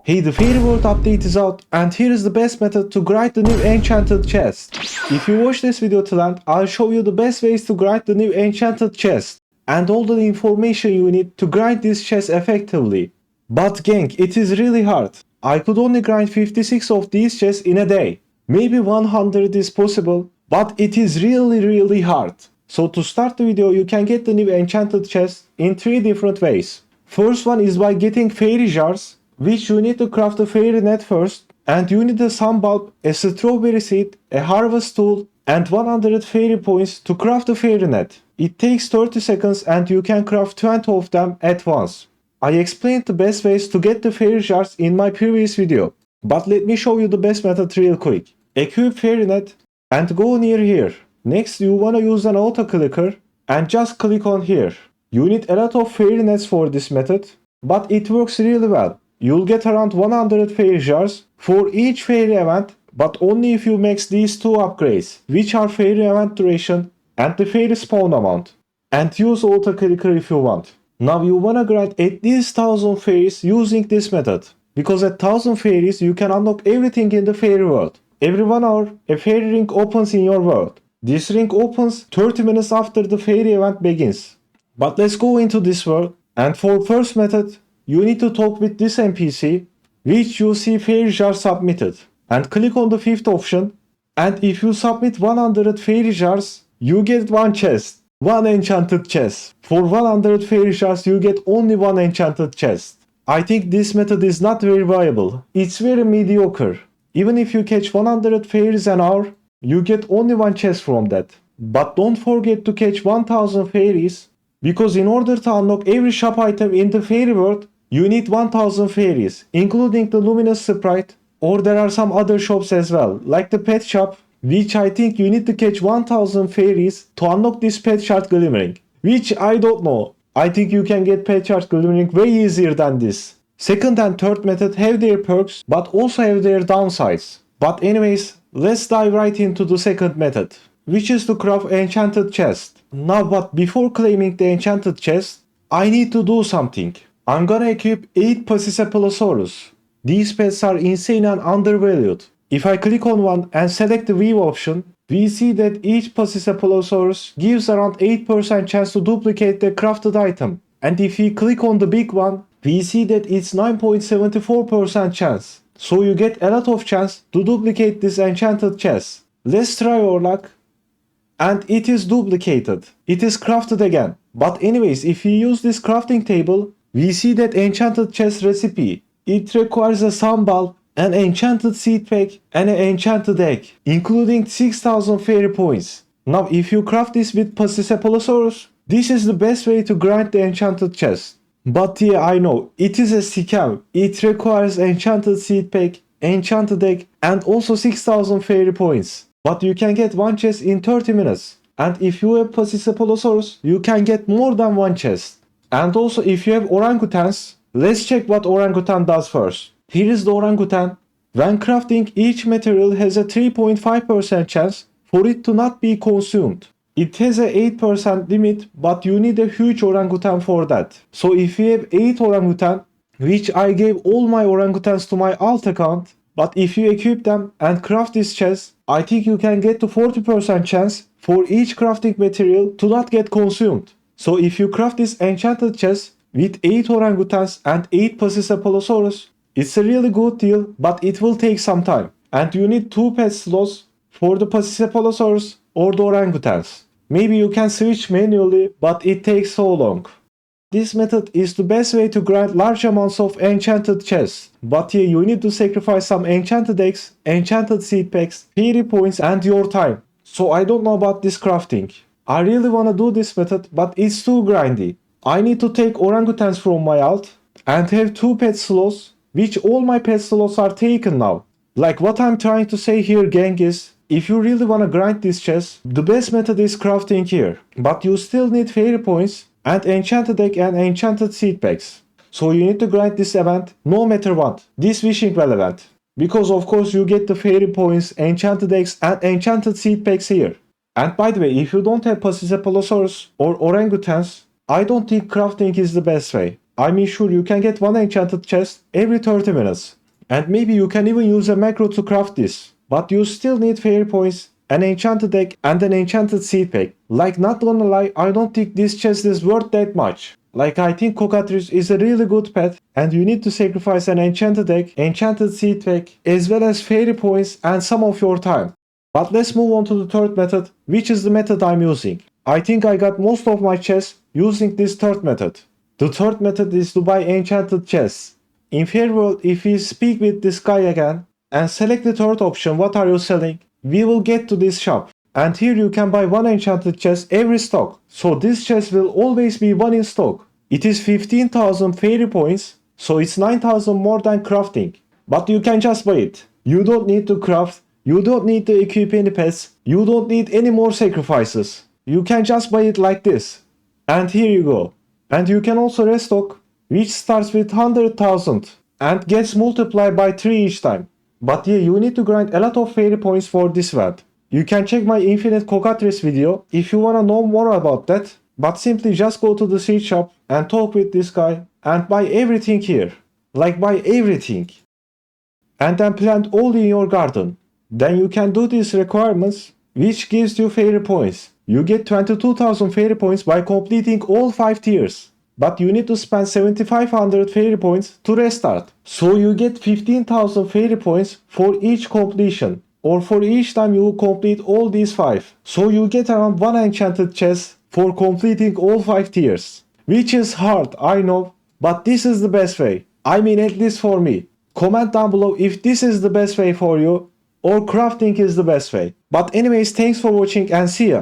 Hey, the Fairy World update is out, and here is the best method to grind the new Enchanted chest. If you watch this video till end, I'll show you the best ways to grind the new Enchanted chest, and all the information you need to grind this chest effectively. But gang, it is really hard. I could only grind 56 of these chests in a day. Maybe 100 is possible, but it is really hard. So to start the video, you can get the new Enchanted chest in 3 different ways. First one is by getting fairy jars, which you need to craft a fairy net first, and you need a sunbulb, a strawberry seed, a harvest tool, and 100 fairy points to craft a fairy net. It takes 30 seconds and you can craft 20 of them at once. I explained the best ways to get the fairy jars in my previous video, but let me show you the best method real quick. Equip fairy net and go near here. Next you wanna use an auto clicker and just click on here. You need a lot of fairy nets for this method, but it works really well. You'll get around 100 fairy jars for each fairy event, but only if you max these 2 upgrades, which are fairy event duration and the fairy spawn amount. And use auto clicker if you want. Now you wanna grind at least 1000 fairies using this method, because at 1000 fairies you can unlock everything in the fairy world. Every 1 hour a fairy ring opens in your world. This ring opens 30 minutes after the fairy event begins. But let's go into this world, and for first method, you need to talk with this NPC, which you see fairy jar submitted, and click on the 5th option, and if you submit 100 fairy jars, you get 1 chest, 1 enchanted chest. For 100 fairy jars you get only 1 enchanted chest. I think this method is not very viable, it's very mediocre. Even if you catch 100 fairies an hour, you get only 1 chest from that. But don't forget to catch 1000 fairies, because in order to unlock every shop item in the fairy world, you need 1000 fairies, including the luminous sprite, or there are some other shops as well, like the pet shop, which I think you need to catch 1000 fairies to unlock this pet shard glimmering. Which I don't know. I think you can get pet shard glimmering way easier than this. Second and third method have their perks, but also have their downsides. But anyways, let's dive right into the second method, which is to craft enchanted chest. Now but before claiming the enchanted chest, I need to do something. I'm gonna equip 8 Pachycephalosaurus. These pets are insane and undervalued. If I click on one and select the view option, we see that each Pachycephalosaurus gives around 8% chance to duplicate the crafted item. And if we click on the big one, we see that it's 9.74% chance. So you get a lot of chance to duplicate this enchanted chest. Let's try our luck. And it is duplicated. It is crafted again. But anyways, if we use this crafting table, we see that enchanted chest recipe. It requires a sunbulb, an enchanted seed pack, and an enchanted egg, including 6000 fairy points. Now if you craft this with Pachycephalosaurus, this is the best way to grind the enchanted chest. But yeah, I know, it is a scam. It requires enchanted seed pack, enchanted egg, and also 6000 fairy points. But you can get 1 chest in 30 minutes. And if you have Pachycephalosaurus, you can get more than 1 chest. And also if you have orangutans, let's check what orangutan does first. Here is the orangutan. When crafting, each material has a 3.5% chance for it to not be consumed. It has a 8% limit, but you need a huge orangutan for that. So if you have 8 orangutan, which I gave all my orangutans to my alt account, but if you equip them and craft this chest, I think you can get to 40% chance for each crafting material to not get consumed. So if you craft this enchanted chest with 8 orangutans and 8 Pachycephalosaurus, it's a really good deal, but it will take some time. And you need 2 pet slots for the Pachycephalosaurus or the orangutans. Maybe you can switch manually, but it takes so long. This method is the best way to grind large amounts of enchanted chests. But yeah, you need to sacrifice some enchanted eggs, enchanted seed packs, fairy points, and your time. So I don't know about this crafting. I really wanna do this method, but it's too grindy. I need to take orangutans from my alt and have 2 pet slots, which all my pet slots are taken now. Like what I'm trying to say here, gang, is if you really wanna grind this chest, the best method is crafting here. But you still need fairy points and enchanted egg and enchanted seed packs. So you need to grind this event no matter what. This wishing well event. Because of course you get the fairy points, enchanted eggs and enchanted seed packs here. And by the way, if you don't have Pachycephalosaurus or orangutans, I don't think crafting is the best way. I mean sure you can get one enchanted chest every 30 minutes. And maybe you can even use a macro to craft this. But you still need fairy points, an enchanted egg and an enchanted seed pack. Like not gonna lie, I don't think this chest is worth that much. Like I think cockatrice is a really good pet and you need to sacrifice an enchanted egg, enchanted seed pack, as well as fairy points and some of your time. But let's move on to the third method, which is the method I'm using. I think I got most of my chests using this third method. The third method is to buy enchanted chests. In Fair World, if we speak with this guy again and select the third option, what are you selling? We will get to this shop. And here you can buy one enchanted chest every stock. So this chest will always be one in stock. It is 15,000 fairy points, so it's 9,000 more than crafting. But you can just buy it. You don't need to craft, you don't need to equip any pets, you don't need any more sacrifices. You can just buy it like this. And here you go. And you can also restock, which starts with 100,000 and gets multiplied by 3 each time. But yeah, you need to grind a lot of fairy points for this event. You can check my infinite cockatrice video if you wanna know more about that. But simply just go to the seed shop and talk with this guy and buy everything here. Like buy everything. And then plant all in your garden. Then you can do these requirements, which gives you fairy points. You get 22,000 fairy points by completing all 5 tiers. But you need to spend 7500 fairy points to restart. So you get 15,000 fairy points for each completion. Or for each time you complete all these 5. So you get around 1 enchanted chest for completing all 5 tiers. Which is hard, I know. But this is the best way. I mean at least for me. Comment down below if this is the best way for you. Or crafting is the best way. But anyways, thanks for watching and see ya.